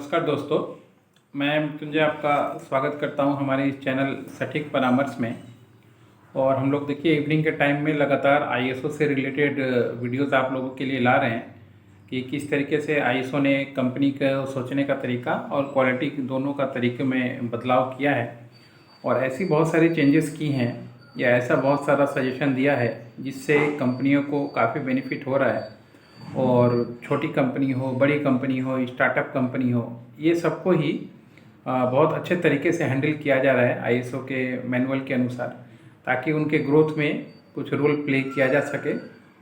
नमस्कार दोस्तों, मैं मृत्युंजय आपका स्वागत करता हूं हमारे इस चैनल सटीक परामर्श में। और हम लोग देखिए इवनिंग के टाइम में लगातार आईएसओ से रिलेटेड वीडियोस आप लोगों के लिए ला रहे हैं कि किस तरीके से आईएसओ ने कंपनी का सोचने का तरीका और क्वालिटी दोनों का तरीके में बदलाव किया है और ऐसी बहुत सारी चेंजेस की हैं या ऐसा बहुत सारा सजेशन दिया है जिससे कंपनियों को काफ़ी बेनिफिट हो रहा है। और छोटी कंपनी हो, बड़ी कंपनी हो, स्टार्टअप कंपनी हो, ये सबको ही बहुत अच्छे तरीके से हैंडल किया जा रहा है आईएसओ के मैनुअल के अनुसार, ताकि उनके ग्रोथ में कुछ रोल प्ले किया जा सके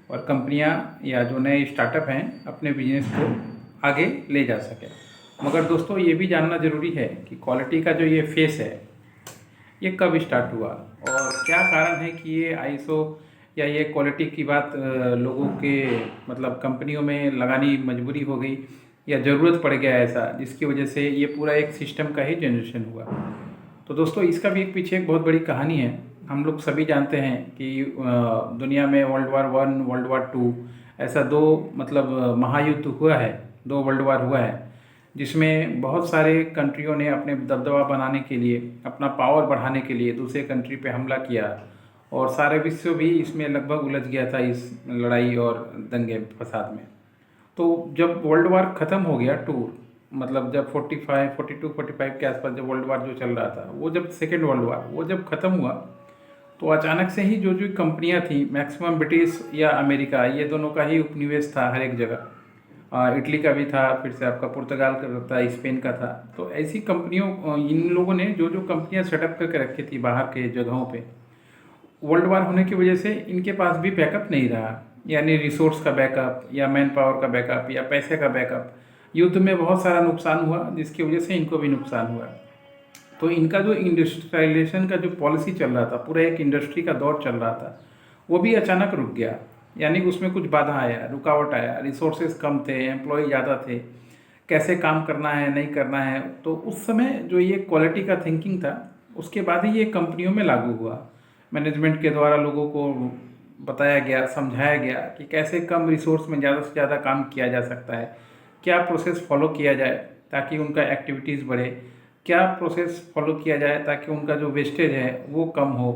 और कंपनियां या जो नए स्टार्टअप हैं अपने बिजनेस को आगे ले जा सके। मगर दोस्तों ये भी जानना ज़रूरी है कि क्वालिटी का जो ये फेस है ये कब स्टार्ट हुआ और क्या कारण है कि ये आईएसओ या ये क्वालिटी की बात लोगों के मतलब कंपनियों में लगानी मजबूरी हो गई या ज़रूरत पड़ गया ऐसा, जिसकी वजह से ये पूरा एक सिस्टम का ही जनरेशन हुआ। तो दोस्तों इसका भी एक पीछे एक बहुत बड़ी कहानी है। हम लोग सभी जानते हैं कि दुनिया में वर्ल्ड वार 1, वर्ल्ड वार 2 ऐसा दो मतलब महायुद्ध हुआ है, 2 वर्ल्ड वार हुआ है, जिसमें बहुत सारे कंट्रियों ने अपने दबदबा बनाने के लिए, अपना पावर बढ़ाने के लिए दूसरे कंट्री पे हमला किया और सारे विश्व भी इसमें लगभग उलझ गया था इस लड़ाई और दंगे फसाद में। तो जब वर्ल्ड वार ख़त्म हो गया मतलब जब 45, 42, 45 के आसपास जब वर्ल्ड वार जो चल रहा था, वो जब सेकेंड वर्ल्ड वार वो जब ख़त्म हुआ तो अचानक से ही जो जो कंपनियां थी, मैक्सिमम ब्रिटिश या अमेरिका, ये दोनों का ही उपनिवेश था हर एक जगह। इटली का भी था, फिर से आपका पुर्तगाल का था, स्पेन का था। तो ऐसी कंपनियों इन लोगों ने जो जो कंपनियां सेटअप करके रखी थी बाहर के जगहों पे, वर्ल्ड वार होने की वजह से इनके पास भी बैकअप नहीं रहा, यानी रिसोर्स का बैकअप या मैन पावर का बैकअप या पैसे का बैकअप। युद्ध में बहुत सारा नुकसान हुआ जिसकी वजह से इनको भी नुकसान हुआ। तो इनका जो इंडस्ट्रियलाइजेशन का जो पॉलिसी चल रहा था, पूरा एक इंडस्ट्री का दौर चल रहा था, वो भी अचानक रुक गया। यानी उसमें कुछ बाधा आया, रुकावट आया, रिसोर्सेज कम थे, एम्प्लॉय ज़्यादा थे, कैसे काम करना है नहीं करना है। तो उस समय जो ये क्वालिटी का थिंकिंग था उसके बाद ही ये कंपनियों में लागू हुआ। मैनेजमेंट के द्वारा लोगों को बताया गया, समझाया गया कि कैसे कम रिसोर्स में ज़्यादा से ज़्यादा काम किया जा सकता है, क्या प्रोसेस फॉलो किया जाए ताकि उनका एक्टिविटीज़ बढ़े, क्या प्रोसेस फॉलो किया जाए ताकि उनका जो वेस्टेज है वो कम हो,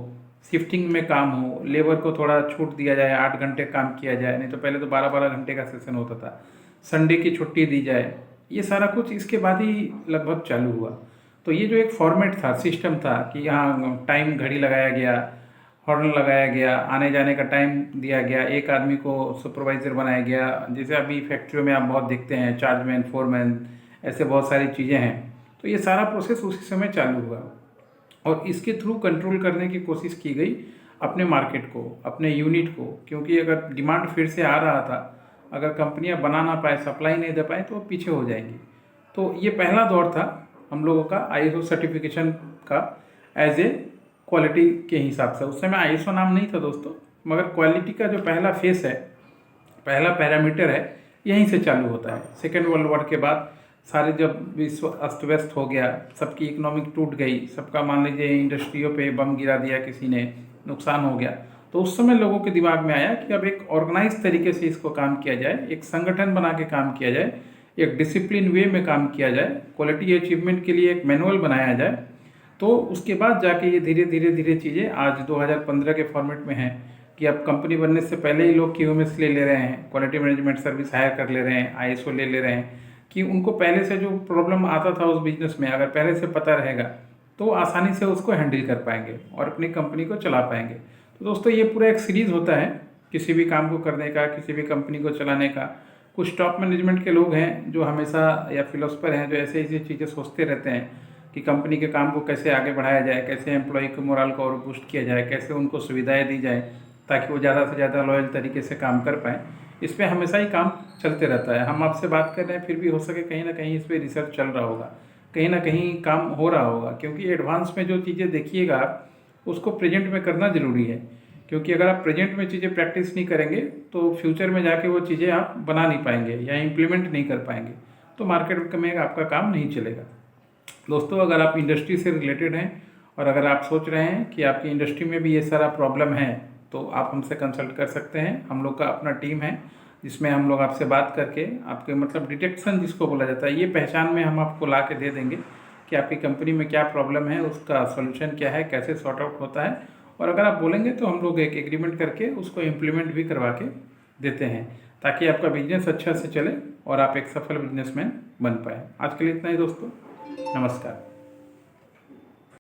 शिफ्टिंग में काम हो, लेबर को थोड़ा छूट दिया जाए, 8 घंटे काम किया जाए, नहीं तो पहले तो 12-12 घंटे का सेशन होता था, संडे की छुट्टी दी जाए। ये सारा कुछ इसके बाद ही लगभग चालू हुआ। तो ये जो एक फॉर्मेट था, सिस्टम था कि यहाँ टाइम घड़ी लगाया गया, हॉर्न लगाया गया, आने जाने का टाइम दिया गया, एक आदमी को सुपरवाइज़र बनाया गया। जैसे अभी फैक्ट्रियों में आप बहुत देखते हैं चार्जमैन, फोरमैन, ऐसे बहुत सारी चीज़ें हैं। तो ये सारा प्रोसेस उसी समय चालू हुआ और इसके थ्रू कंट्रोल करने की कोशिश की गई अपने मार्केट को, अपने यूनिट को। क्योंकि अगर डिमांड फिर से आ रहा था, अगर कंपनियां बना ना पाए, सप्लाई नहीं दे पाए, तो वो पीछे हो जाएंगी। तो ये पहला दौर था हम लोगों का आईएसओ सर्टिफिकेशन का एज ए क्वालिटी के हिसाब से। उस समय आईएसओ नाम नहीं था दोस्तों, मगर क्वालिटी का जो पहला फेस है, पहला पैरामीटर है, यहीं से चालू होता है। सेकेंड वर्ल्ड वॉर के बाद सारे जब विश्व अस्त व्यस्त हो गया, सबकी इकोनॉमिक टूट गई, सबका मान लीजिए इंडस्ट्रियों पे बम गिरा दिया किसी ने, नुकसान हो गया, तो उस समय लोगों के दिमाग में आया कि अब एक ऑर्गेनाइज तरीके से इसको काम किया जाए, एक संगठन बना के काम किया जाए, एक डिसिप्लिन वे में काम किया जाए, क्वालिटी अचीवमेंट के लिए एक मैनुअल बनाया जाए। तो उसके बाद जाके ये धीरे धीरे धीरे चीज़ें आज 2015 के फॉर्मेट में हैं कि अब कंपनी बनने से पहले ही लोग क्यूएमएस ले ले रहे हैं, क्वालिटी मैनेजमेंट सर्विस हायर कर ले रहे हैं, आईएसओ ले ले रहे हैं, कि उनको पहले से जो प्रॉब्लम आता था उस बिजनेस में अगर पहले से पता रहेगा तो आसानी से उसको हैंडल कर पाएंगे और अपनी कंपनी को चला पाएंगे। तो दोस्तों ये पूरा एक सीरीज़ होता है किसी भी काम को करने का, किसी भी कंपनी को चलाने का। कुछ टॉप मैनेजमेंट के लोग हैं जो हमेशा, या फिलोसफर हैं जो ऐसे ऐसी चीज़ें सोचते रहते हैं कि कंपनी के काम को कैसे आगे बढ़ाया जाए, कैसे एम्प्लॉय के मोरल को और बूस्ट किया जाए, कैसे उनको सुविधाएं दी जाए ताकि वो ज़्यादा से ज़्यादा लॉयल तरीके से काम कर पाएँ। इस पर हमेशा ही काम चलते रहता है। हम आपसे बात कर रहे हैं, फिर भी हो सके कहीं ना कहीं इस पर रिसर्च चल रहा होगा, कहीं ना कहीं काम हो रहा होगा। क्योंकि एडवांस में जो चीज़ें देखिएगा आप, उसको प्रेजेंट में करना ज़रूरी है। क्योंकि अगर आप प्रेजेंट में चीज़ें प्रैक्टिस नहीं करेंगे तो फ्यूचर में जाके वो चीज़ें आप बना नहीं पाएंगे या इम्प्लीमेंट नहीं कर पाएंगे, तो मार्केट में आपका काम नहीं चलेगा। दोस्तों अगर आप इंडस्ट्री से रिलेटेड हैं और अगर आप सोच रहे हैं कि आपकी इंडस्ट्री में भी ये सारा प्रॉब्लम है, तो आप हमसे कंसल्ट कर सकते हैं। हम लोग का अपना टीम है जिसमें हम लोग आपसे बात करके आपके मतलब डिटेक्शन जिसको बोला जाता है, ये पहचान में हम आपको ला के दे देंगे कि आपकी कंपनी में क्या प्रॉब्लम है, उसका सॉल्यूशन क्या है, कैसे सॉर्ट आउट होता है। और अगर आप बोलेंगे तो हम लोग एक एग्रीमेंट करके उसको इम्प्लीमेंट भी करवा के देते हैं, ताकि आपका बिजनेस अच्छा से चले और आप एक सफल बिजनेसमैन बन पाए। आज के लिए इतना ही दोस्तों, नमस्कार।